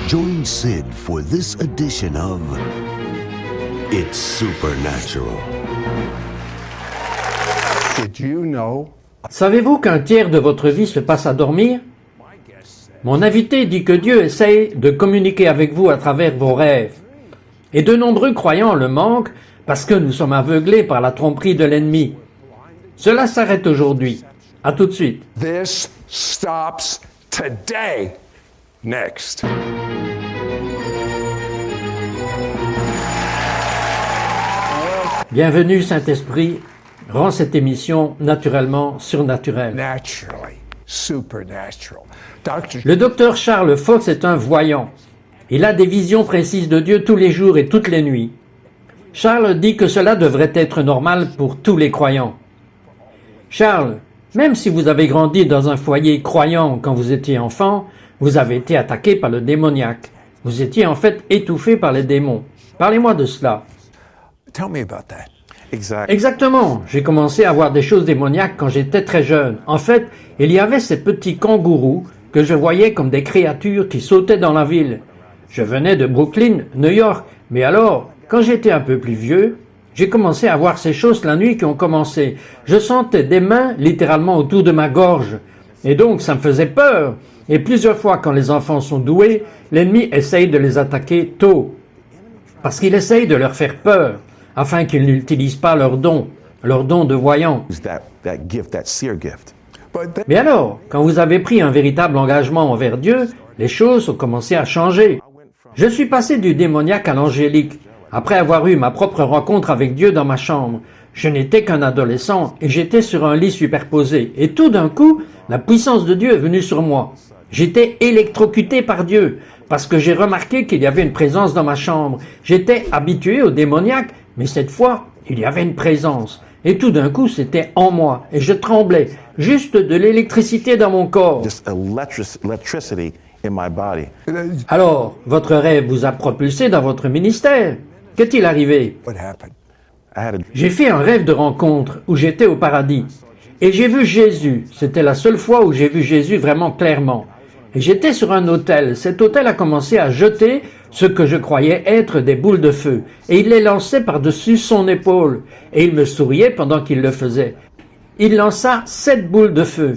Join Sid for this edition of It's Supernatural. Did you know? Savez-vous qu'un tiers de votre vie se passe à dormir? Mon invité dit que Dieu essaye de communiquer avec vous à travers vos rêves. Et de nombreux croyants le manquent parce que nous sommes aveuglés par la tromperie de l'ennemi. Cela s'arrête aujourd'hui. À tout de suite. This stops today. Next. Bienvenue Saint-Esprit, rend cette émission naturellement surnaturelle. Naturally. Supernatural. Le docteur Charles Fox est un voyant. Il a des visions précises de Dieu tous les jours et toutes les nuits. Charles dit que cela devrait être normal pour tous les croyants. Charles, même si vous avez grandi dans un foyer croyant quand vous étiez enfant, vous avez été attaqué par le démoniaque. Vous étiez en fait étouffé par les démons. Parlez-moi de cela. Tell me about that. Exactement. J'ai commencé à voir des choses démoniaques quand j'étais très jeune. En fait, il y avait ces petits kangourous que je voyais comme des créatures qui sautaient dans la ville. Je venais de Brooklyn, New York, mais alors, quand j'étais un peu plus vieux, j'ai commencé à voir ces choses la nuit qui ont commencé. Je sentais des mains littéralement autour de ma gorge. Et donc, ça me faisait peur. Et plusieurs fois, quand les enfants sont doués, l'ennemi essaye de les attaquer tôt. Parce qu'il essaye de leur faire peur, afin qu'ils n'utilisent pas leur don de voyant. Mais alors, quand vous avez pris un véritable engagement envers Dieu, les choses ont commencé à changer. Je suis passé du démoniaque à l'angélique, après avoir eu ma propre rencontre avec Dieu dans ma chambre. Je n'étais qu'un adolescent et j'étais sur un lit superposé. Et tout d'un coup, la puissance de Dieu est venue sur moi. J'étais électrocuté par Dieu, parce que j'ai remarqué qu'il y avait une présence dans ma chambre. J'étais habitué au démoniaque, mais cette fois, il y avait une présence. Et tout d'un coup, c'était en moi, et je tremblais, juste de l'électricité dans mon corps. Alors, votre rêve vous a propulsé dans votre ministère. Qu'est-il arrivé? What happened? J'ai fait un rêve de rencontre où j'étais au paradis. Et j'ai vu Jésus. C'était la seule fois où j'ai vu Jésus vraiment clairement. Et j'étais sur un autel. Cet autel a commencé à jeter ce que je croyais être des boules de feu. Et il les lançait par-dessus son épaule. Et il me souriait pendant qu'il le faisait. Il lança 7 boules de feu.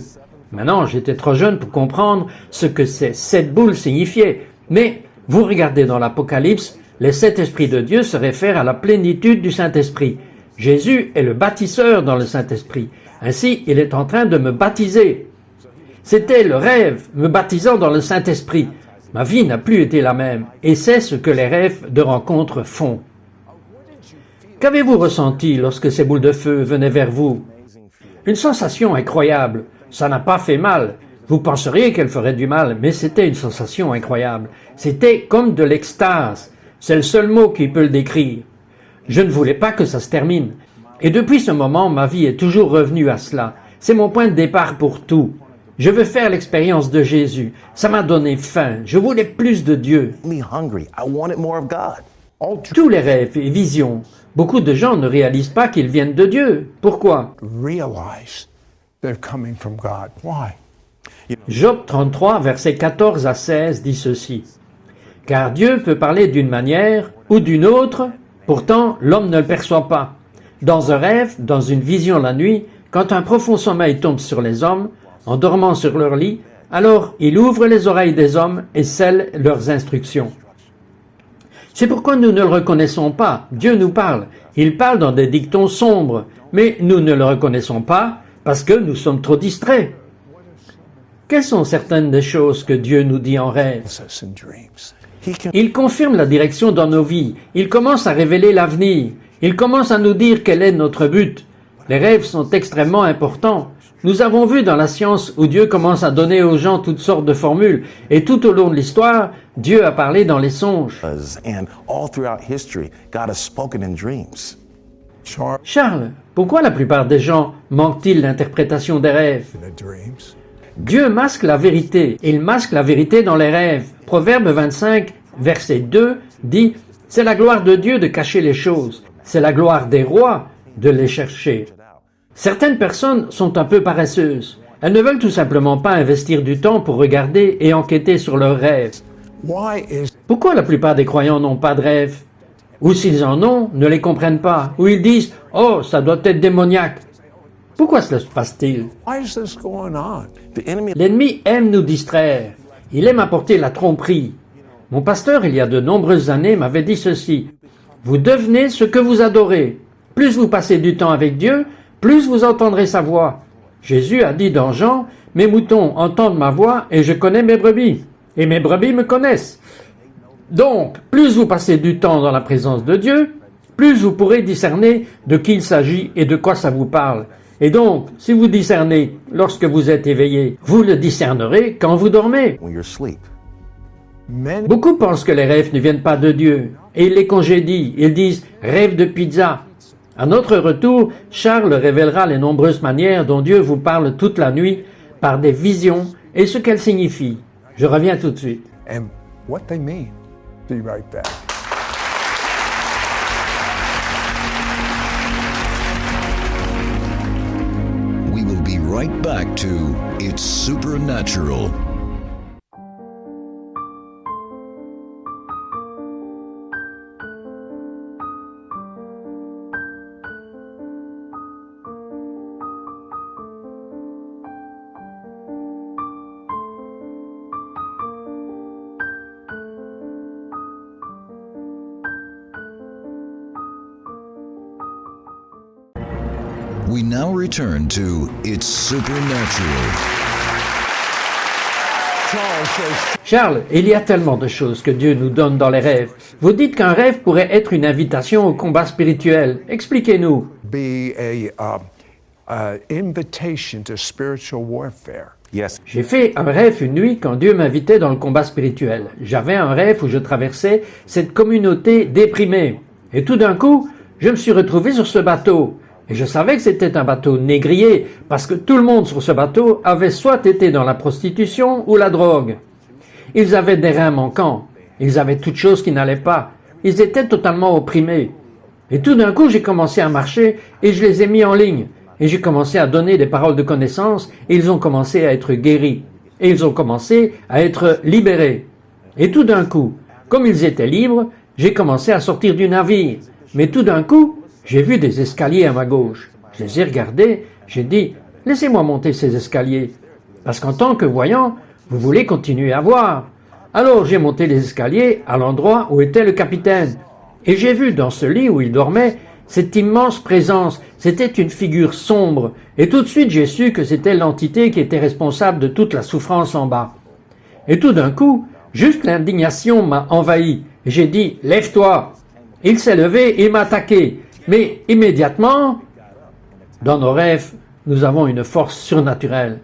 Maintenant, j'étais trop jeune pour comprendre ce que ces 7 boules signifiaient. Mais vous regardez dans l'Apocalypse, les 7 esprits de Dieu se réfèrent à la plénitude du Saint-Esprit. Jésus est le bâtisseur dans le Saint-Esprit. Ainsi, il est en train de me baptiser. C'était le rêve, me baptisant dans le Saint-Esprit. Ma vie n'a plus été la même, et c'est ce que les rêves de rencontre font. Qu'avez-vous ressenti lorsque ces boules de feu venaient vers vous? Une sensation incroyable. Ça n'a pas fait mal. Vous penseriez qu'elle ferait du mal, mais c'était une sensation incroyable. C'était comme de l'extase. C'est le seul mot qui peut le décrire. Je ne voulais pas que ça se termine. Et depuis ce moment, ma vie est toujours revenue à cela. C'est mon point de départ pour tout. Je veux faire l'expérience de Jésus. Ça m'a donné faim. Je voulais plus de Dieu. Tous les rêves et visions, beaucoup de gens ne réalisent pas qu'ils viennent de Dieu. Pourquoi? Realize they're coming from God. Why? Job 33, versets 14 à 16 dit ceci. « Car Dieu peut parler d'une manière ou d'une autre, pourtant l'homme ne le perçoit pas. Dans un rêve, dans une vision la nuit, quand un profond sommeil tombe sur les hommes, en dormant sur leur lit, alors il ouvre les oreilles des hommes et scelle leurs instructions. » C'est pourquoi nous ne le reconnaissons pas. Dieu nous parle. Il parle dans des dictons sombres, mais nous ne le reconnaissons pas parce que nous sommes trop distraits. Quelles sont certaines des choses que Dieu nous dit en rêve? Us in dreams. Il confirme la direction dans nos vies. Il commence à révéler l'avenir. Il commence à nous dire quel est notre but. Les rêves sont extrêmement importants. Nous avons vu dans la science où Dieu commence à donner aux gens toutes sortes de formules. Et tout au long de l'histoire, Dieu a parlé dans les songes. And all throughout history, God has spoken in dreams. Charles, pourquoi la plupart des gens manquent-ils l'interprétation des rêves? In the dreams. Dieu masque la vérité. Il masque la vérité dans les rêves. Proverbe 25, verset 2 dit « C'est la gloire de Dieu de cacher les choses. C'est la gloire des rois de les chercher. » Certaines personnes sont un peu paresseuses. Elles ne veulent tout simplement pas investir du temps pour regarder et enquêter sur leurs rêves. Why is Pourquoi la plupart des croyants n'ont pas de rêve? Ou s'ils en ont, ne les comprennent pas. Ou ils disent « Oh, ça doit être démoniaque ». Pourquoi cela se passe-t-il? why is this going on? The enemy L'ennemi aime nous distraire. Il aime apporter la tromperie. Mon pasteur, il y a de nombreuses années, m'avait dit ceci. Vous devenez ce que vous adorez. Plus vous passez du temps avec Dieu, plus vous entendrez sa voix. Jésus a dit dans Jean, « Mes moutons entendent ma voix et je connais mes brebis. Et mes brebis me connaissent. » Donc, plus vous passez du temps dans la présence de Dieu, plus vous pourrez discerner de qui il s'agit et de quoi ça vous parle. Et donc, si vous discernez lorsque vous êtes éveillé, vous le discernerez quand vous dormez. when you're asleep. Many Beaucoup pensent que les rêves ne viennent pas de Dieu, et ils les congédient. Ils disent « rêve de pizza ». À notre retour, Charles révélera les nombreuses manières dont Dieu vous parle toute la nuit par des visions et ce qu'elles signifient. Je reviens tout de suite. and what they mean. Be right back. We will be right back to It's Supernatural. We now return to It's Supernatural. Charles says, Charles, il y a tellement de choses que Dieu nous donne dans les rêves. Vous dites qu'un rêve pourrait être une invitation au combat spirituel. Expliquez-nous. be a invitation to spiritual warfare. Yes, J'ai fait un rêve une nuit quand Dieu m'invitait dans le combat spirituel. J'avais un rêve où je traversais cette communauté déprimée. Et tout d'un coup, je me suis retrouvé sur ce bateau. Et je savais que c'était un bateau négrier parce que tout le monde sur ce bateau avait soit été dans la prostitution ou la drogue. Ils avaient des reins manquants. Ils avaient toutes choses qui n'allaient pas. Ils étaient totalement opprimés. Et tout d'un coup, j'ai commencé à marcher et je les ai mis en ligne. Et j'ai commencé à donner des paroles de connaissance et ils ont commencé à être guéris. Et ils ont commencé à être libérés. Et tout d'un coup, comme ils étaient libres, j'ai commencé à sortir du navire. Mais tout d'un coup, j'ai vu des escaliers à ma gauche. Je les ai regardés, j'ai dit « Laissez-moi monter ces escaliers. » Parce qu'en tant que voyant, vous voulez continuer à voir. Alors j'ai monté les escaliers à l'endroit où était le capitaine. Et j'ai vu dans ce lit où il dormait cette immense présence. C'était une figure sombre. Et tout de suite j'ai su que c'était l'entité qui était responsable de toute la souffrance en bas. Et tout d'un coup, juste l'indignation m'a envahi. Et j'ai dit « Lève-toi !» Il s'est levé et m'a attaqué. Mais immédiatement, dans nos rêves, nous avons une force surnaturelle.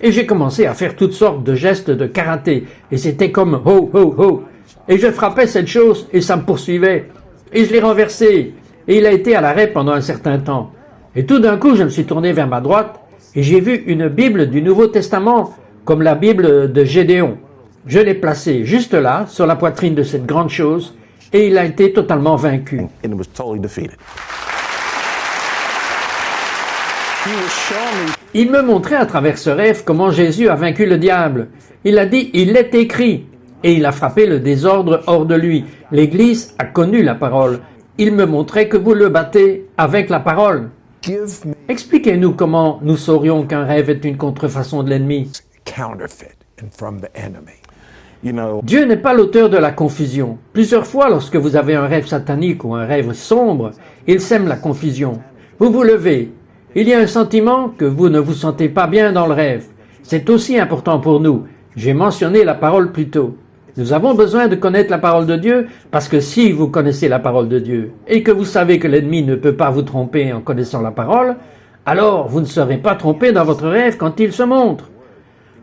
Et j'ai commencé à faire toutes sortes de gestes de karaté. Et c'était comme « ho, ho, ho ». Et je frappais cette chose et ça me poursuivait. Et je l'ai renversé. Et il a été à l'arrêt pendant un certain temps. Et tout d'un coup, je me suis tourné vers ma droite et j'ai vu une Bible du Nouveau Testament, comme la Bible de Gédéon. Je l'ai placée juste là, sur la poitrine de cette grande chose, et il a été totalement vaincu. and it was totally defeated. He was showing me Il me montrait à travers ce rêve comment Jésus a vaincu le diable. Il a dit « Il est écrit » et il a frappé le désordre hors de lui. L'Église a connu la parole. Il me montrait que vous le battez avec la parole. give me Expliquez-nous comment nous saurions qu'un rêve est une contrefaçon de l'ennemi. counterfeit and from the enemy. You know, Dieu n'est pas l'auteur de la confusion. Plusieurs fois, lorsque vous avez un rêve satanique ou un rêve sombre, il sème la confusion. Vous vous levez. Il y a un sentiment que vous ne vous sentez pas bien dans le rêve. C'est aussi important pour nous. J'ai mentionné la parole plus tôt. Nous avons besoin de connaître la parole de Dieu parce que si vous connaissez la parole de Dieu et que vous savez que l'ennemi ne peut pas vous tromper en connaissant la parole, alors vous ne serez pas trompé dans votre rêve quand il se montre.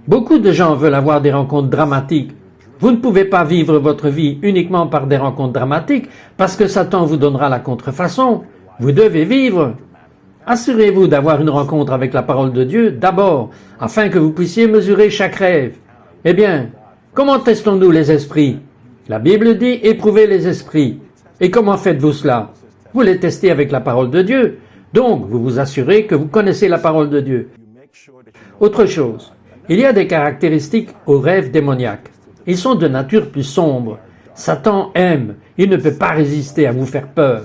Beaucoup de gens veulent avoir des rencontres dramatiques. Vous ne pouvez pas vivre votre vie uniquement par des rencontres dramatiques parce que Satan vous donnera la contrefaçon. Vous devez vivre. Assurez-vous d'avoir une rencontre avec la parole de Dieu d'abord, afin que vous puissiez mesurer chaque rêve. Eh bien, comment testons-nous les esprits? La Bible dit « éprouvez les esprits ». Et comment faites-vous cela? Vous les testez avec la parole de Dieu. Donc, vous vous assurez que vous connaissez la parole de Dieu. Autre chose, il y a des caractéristiques aux rêves démoniaques. Ils sont de nature plus sombre. Satan aime. Il ne peut pas résister à vous faire peur.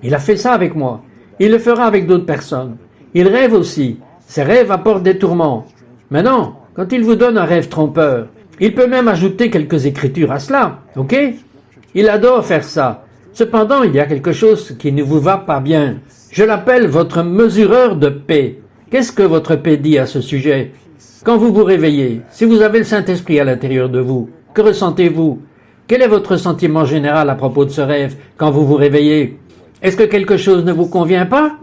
Il a fait ça avec moi. Il le fera avec d'autres personnes. Il rêve aussi. Ses rêves apportent des tourments. Maintenant, quand il vous donne un rêve trompeur, il peut même ajouter quelques écritures à cela, ok? Il adore faire ça. Cependant, il y a quelque chose qui ne vous va pas bien. Je l'appelle votre mesureur de paix. Qu'est-ce que votre paix dit à ce sujet? Quand vous vous réveillez, si vous avez le Saint-Esprit à l'intérieur de vous, que ressentez-vous? Quel est votre sentiment général à propos de ce rêve quand vous vous réveillez? Est-ce que quelque chose ne vous convient pas?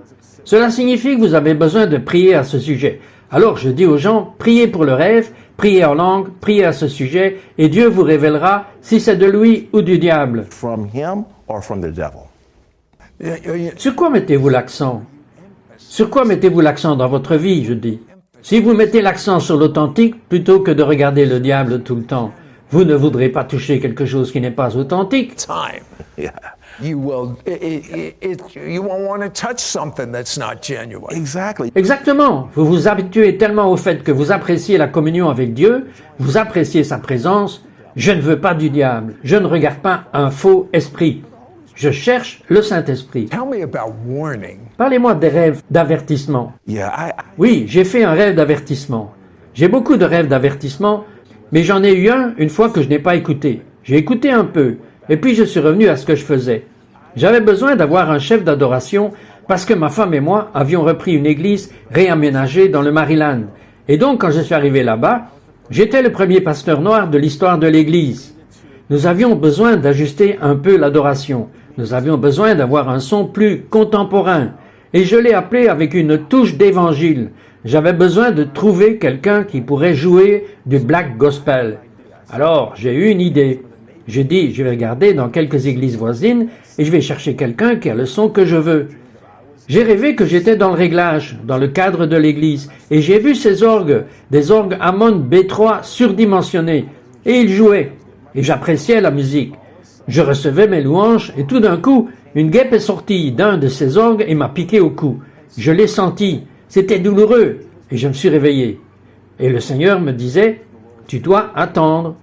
Cela signifie que vous avez besoin de prier à ce sujet. Alors je dis aux gens, priez pour le rêve, priez en langue, priez à ce sujet, et Dieu vous révélera si c'est de lui ou du diable. From him or from the devil. Sur quoi mettez-vous l'accent? Sur quoi mettez-vous l'accent dans votre vie, je dis? Si vous mettez l'accent sur l'authentique plutôt que de regarder le diable tout le temps, vous ne voudrez pas toucher quelque chose qui n'est pas authentique. Time. Yeah. You won't want to touch something that's not genuine. Exactly. Exactement. Vous vous habituez tellement au fait que vous appréciez la communion avec Dieu, vous appréciez sa présence. Je ne veux pas du diable. Je ne regarde pas un faux esprit. Je cherche le Saint-Esprit. Tell me about warning. Parlez-moi des rêves d'avertissement. Yeah, Oui, j'ai fait un rêve d'avertissement. J'ai beaucoup de rêves d'avertissement, mais j'en ai eu un une fois que je n'ai pas écouté. J'ai écouté un peu, et puis je suis revenu à ce que je faisais. J'avais besoin d'avoir un chef d'adoration parce que ma femme et moi avions repris une église réaménagée dans le Maryland. Et donc, quand je suis arrivé là-bas, j'étais le premier pasteur noir de l'histoire de l'église. Nous avions besoin d'ajuster un peu l'adoration. Nous avions besoin d'avoir un son plus contemporain. Et je l'ai appelé avec une touche d'évangile. J'avais besoin de trouver quelqu'un qui pourrait jouer du black gospel. Alors, j'ai eu une idée. J'ai dit, je vais regarder dans quelques églises voisines et je vais chercher quelqu'un qui a le son que je veux. J'ai rêvé que j'étais dans le réglage, dans le cadre de l'église, et j'ai vu ces orgues, des orgues Hammond B3 surdimensionnés, et ils jouaient, et j'appréciais la musique. Je recevais mes louanges, et tout d'un coup, une guêpe est sortie d'un de ces orgues et m'a piqué au cou. Je l'ai senti, c'était douloureux, et je me suis réveillé. Et le Seigneur me disait, tu dois attendre,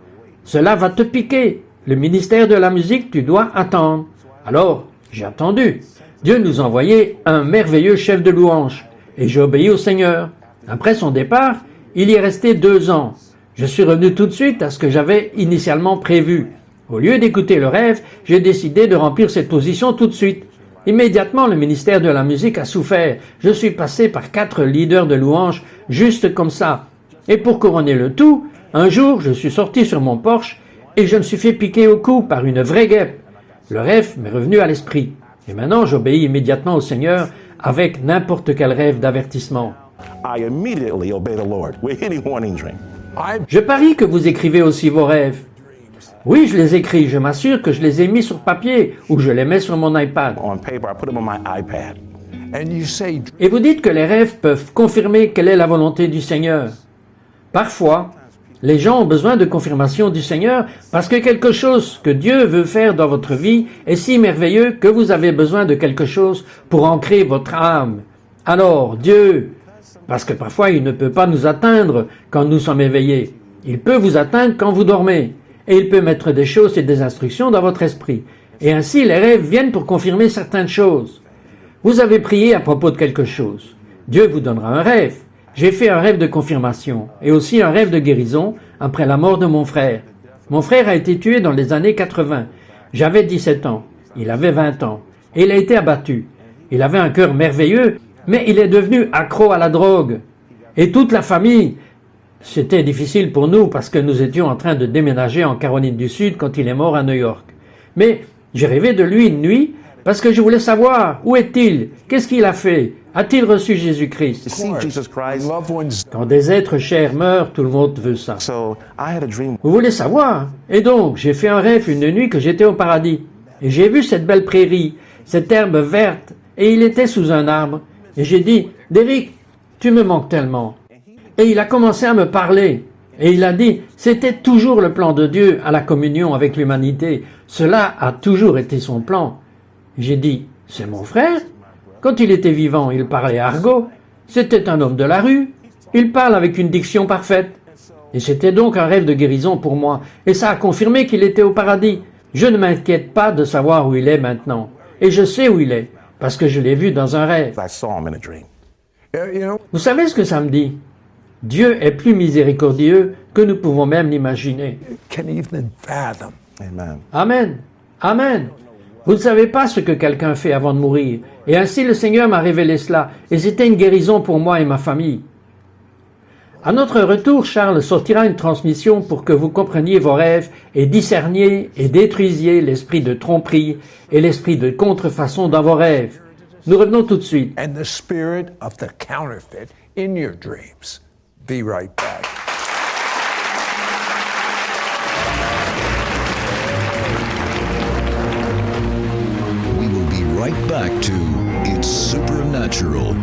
cela va te piquer, le ministère de la musique, tu dois attendre. Alors, j'ai attendu. Dieu nous envoyait un merveilleux chef de louange, et j'ai obéi au Seigneur. Après son départ, il y est resté 2 ans. Je suis revenu tout de suite à ce que j'avais initialement prévu. Au lieu d'écouter le rêve, j'ai décidé de remplir cette position tout de suite. Immédiatement, le ministère de la musique a souffert. Je suis passé par 4 leaders de louange, juste comme ça. Et pour couronner le tout, un jour, je suis sorti sur mon porche et je me suis fait piquer au cou par une vraie guêpe. Le rêve m'est revenu à l'esprit. Et maintenant, j'obéis immédiatement au Seigneur avec n'importe quel rêve d'avertissement. I immediately obey the Lord with any warning dream. Je parie que vous écrivez aussi vos rêves. Oui, je les écris. Je m'assure que je les ai mis sur papier ou je les mets sur mon iPad. On paper, I put them on my iPad. And you say, Et vous dites que les rêves peuvent confirmer quelle est la volonté du Seigneur. Parfois, les gens ont besoin de confirmation du Seigneur parce que quelque chose que Dieu veut faire dans votre vie est si merveilleux que vous avez besoin de quelque chose pour ancrer votre âme. Alors, Dieu, parce que parfois il ne peut pas nous atteindre quand nous sommes éveillés, il peut vous atteindre quand vous dormez, et il peut mettre des choses et des instructions dans votre esprit. Et ainsi, les rêves viennent pour confirmer certaines choses. Vous avez prié à propos de quelque chose. Dieu vous donnera un rêve. J'ai fait un rêve de confirmation et aussi un rêve de guérison après la mort de mon frère. Mon frère a été tué dans les années 80. J'avais 17 ans. Il avait 20 ans. Et il a été abattu. Il avait un cœur merveilleux, mais il est devenu accro à la drogue. Et toute la famille, c'était difficile pour nous parce que nous étions en train de déménager en Caroline du Sud quand il est mort à New York. Mais j'ai rêvé de lui une nuit parce que je voulais savoir où est-il, qu'est-ce qu'il a fait, a-t-il reçu Jésus-Christ? To see Jesus Christ. loved ones, Quand des êtres chers meurent, tout le monde veut ça. So I had a dream. Vous voulez savoir? Et donc, j'ai fait un rêve une nuit que j'étais au paradis. Et j'ai vu cette belle prairie, cette herbe verte, et il était sous un arbre. Et j'ai dit, Derrick, tu me manques tellement. Et il a commencé à me parler. Et il a dit, c'était toujours le plan de Dieu à la communion avec l'humanité. Cela a toujours été son plan. J'ai dit, c'est mon frère? Quand il était vivant, il parlait argot. C'était un homme de la rue. Il parle avec une diction parfaite. Et c'était donc un rêve de guérison pour moi. Et ça a confirmé qu'il était au paradis. Je ne m'inquiète pas de savoir où il est maintenant. Et je sais où il est, parce que je l'ai vu dans un rêve. I saw him in a dream. You know, Vous savez ce que ça me dit? Dieu est plus miséricordieux que nous pouvons même l'imaginer. can even fathom. Amen. Amen. Amen. Vous ne savez pas ce que quelqu'un fait avant de mourir. Et ainsi le Seigneur m'a révélé cela. Et c'était une guérison pour moi et ma famille. À notre retour, Charles sortira une transmission pour que vous compreniez vos rêves et discerniez et détruisiez l'esprit de tromperie et l'esprit de contrefaçon dans vos rêves. Nous revenons tout de suite. And the spirit of the counterfeit in your dreams. Be right back. We will be right back to It's Supernatural.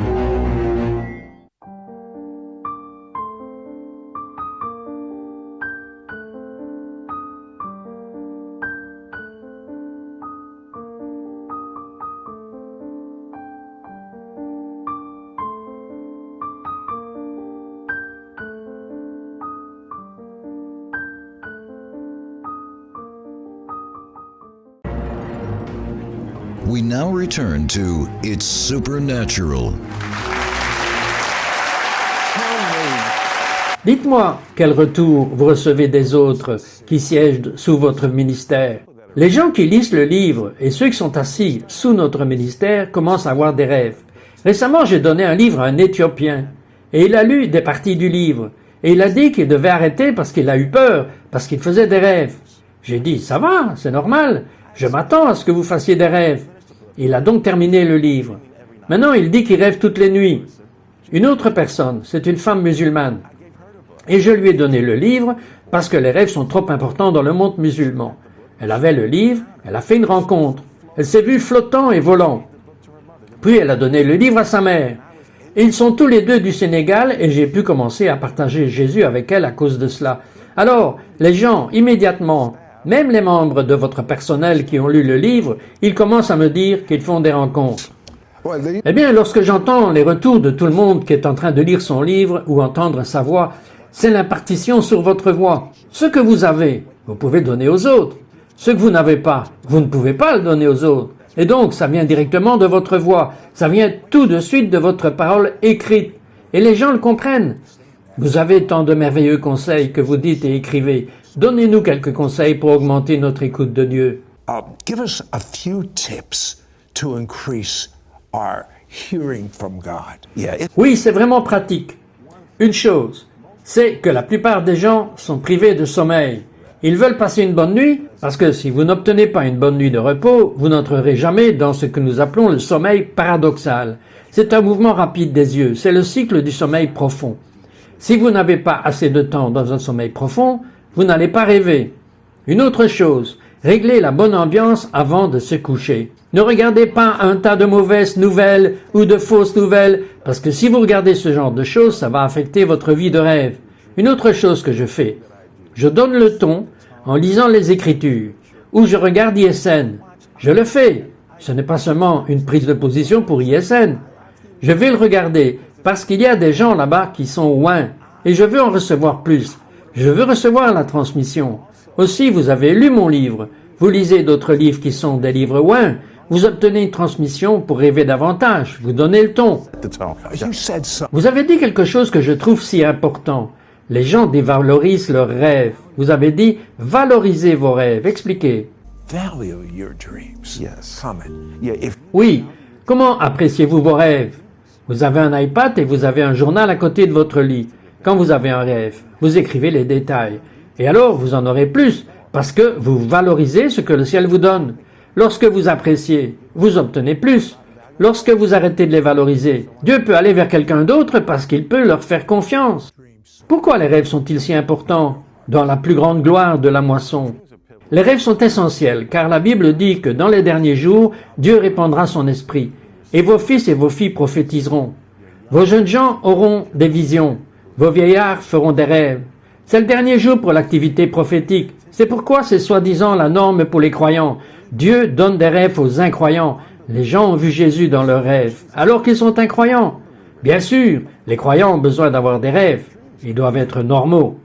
We now return to It's Supernatural. Dites-moi quel retour vous recevez des autres qui siègent sous votre ministère. Les gens qui lisent le livre et ceux qui sont assis sous notre ministère commencent à avoir des rêves. Récemment, j'ai donné un livre à un Éthiopien et il a lu des parties du livre et il a dit qu'il devait arrêter parce qu'il a eu peur, parce qu'il faisait des rêves. J'ai dit, ça va, c'est normal, je m'attends à ce que vous fassiez des rêves. Il a donc terminé le livre. Maintenant, il dit qu'il rêve toutes les nuits. Une autre personne, c'est une femme musulmane. Et je lui ai donné le livre parce que les rêves sont trop importants dans le monde musulman. Elle avait le livre, elle a fait une rencontre. Elle s'est vue flottant et volant. Puis elle a donné le livre à sa mère. Et ils sont tous les deux du Sénégal et j'ai pu commencer à partager Jésus avec elle à cause de cela. Alors, les gens, immédiatement, même les membres de votre personnel qui ont lu le livre, ils commencent à me dire qu'ils font des rencontres. Well, they, Eh bien, lorsque j'entends les retours de tout le monde qui est en train de lire son livre ou entendre sa voix, c'est l'impartition sur votre voix. Ce que vous avez, vous pouvez donner aux autres. Ce que vous n'avez pas, vous ne pouvez pas le donner aux autres. Et donc, ça vient directement de votre voix. Ça vient tout de suite de votre parole écrite. Et les gens le comprennent. Vous avez tant de merveilleux conseils que vous dites et écrivez. Donnez-nous quelques conseils pour augmenter notre écoute de Dieu. give us a few tips to increase our hearing from God. Yeah, Oui, c'est vraiment pratique. Une chose, c'est que la plupart des gens sont privés de sommeil. Ils veulent passer une bonne nuit parce que si vous n'obtenez pas une bonne nuit de repos, vous n'entrerez jamais dans ce que nous appelons le sommeil paradoxal. C'est un mouvement rapide des yeux, c'est le cycle du sommeil profond. Si vous n'avez pas assez de temps dans un sommeil profond, vous n'allez pas rêver. Une autre chose, réglez la bonne ambiance avant de se coucher. Ne regardez pas un tas de mauvaises nouvelles ou de fausses nouvelles, parce que si vous regardez ce genre de choses, ça va affecter votre vie de rêve. Une autre chose que je fais, je donne le ton en lisant les Écritures, ou je regarde ISN. Je le fais. Ce n'est pas seulement une prise de position pour ISN. Je vais le regarder, parce qu'il y a des gens là-bas qui sont loin, et je veux en recevoir plus. Je veux recevoir la transmission. Aussi, vous avez lu mon livre. Vous lisez d'autres livres qui sont des livres ouin. Vous obtenez une transmission pour rêver davantage. Vous donnez le ton. the tone. You said something. Vous avez dit quelque chose que je trouve si important. Les gens dévalorisent leurs rêves. Vous avez dit valorisez vos rêves. Expliquez. Value your dreams. Yes. Comment? Yeah, if Oui. Comment appréciez-vous vos rêves? Vous avez un iPad et vous avez un journal à côté de votre lit. Quand vous avez un rêve, vous écrivez les détails. Et alors, vous en aurez plus, parce que vous valorisez ce que le ciel vous donne. Lorsque vous appréciez, vous obtenez plus. Lorsque vous arrêtez de les valoriser, Dieu peut aller vers quelqu'un d'autre parce qu'il peut leur faire confiance. Pourquoi les rêves sont-ils si importants dans la plus grande gloire de la moisson? Les rêves sont essentiels, car la Bible dit que dans les derniers jours, Dieu répandra son esprit, et vos fils et vos filles prophétiseront. Vos jeunes gens auront des visions, vos vieillards feront des rêves. C'est le dernier jour pour l'activité prophétique. C'est pourquoi c'est soi-disant la norme pour les croyants. Dieu donne des rêves aux incroyants. Les gens ont vu Jésus dans leurs rêves, alors qu'ils sont incroyants. Bien sûr, les croyants ont besoin d'avoir des rêves. Ils doivent être normaux.